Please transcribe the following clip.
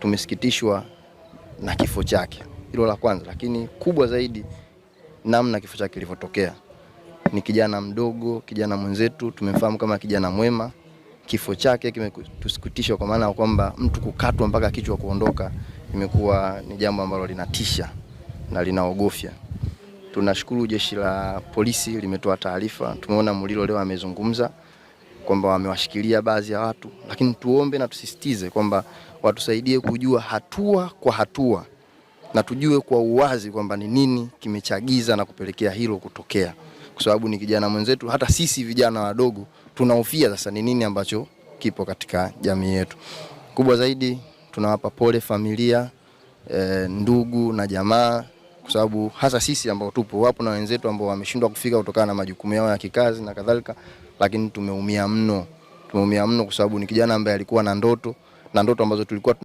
tumesikitishwa na kifo chake. Hilo la kwanza, lakini kubwa zaidi namna kifo chake kilivyotokea. Ni kijana mdogo, kijana mwenzetu, tumemfahamu kama kijana mwema. Kifo chake kimetusikitisha kwa maana kwamba mtu kukatwa mpaka kichwa kuondoka imekuwa ni jambo ambalo linatisha na linaogofya. Tunashukuru jeshi la polisi limetoa taarifa. Tumeona Mulilo leo amezungumza kwamba wamewashikilia baadhi ya watu, lakini tuombe na tusisitize kwamba watusaidie kujua hatua kwa hatua na tujue kwa uwazi kwamba ni nini kimechagiza na kupelekea hilo kutokea, kwa sababu ni kijana mwenzetu. Hata sisi vijana wadogo tunahofia sasa ni nini ambacho kipo katika jamii yetu. Kubwa zaidi tunawapa pole familia, ndugu na jamaa, kwa sababu hasa sisi ambao tupo wapo na wenzetu ambao wameshindwa kufika kutokana na majukumu yao ya kikazi na kadhalika, lakini tumeumia mno kwa sababu ni kijana ambaye alikuwa na ndoto ambazo tulikuwa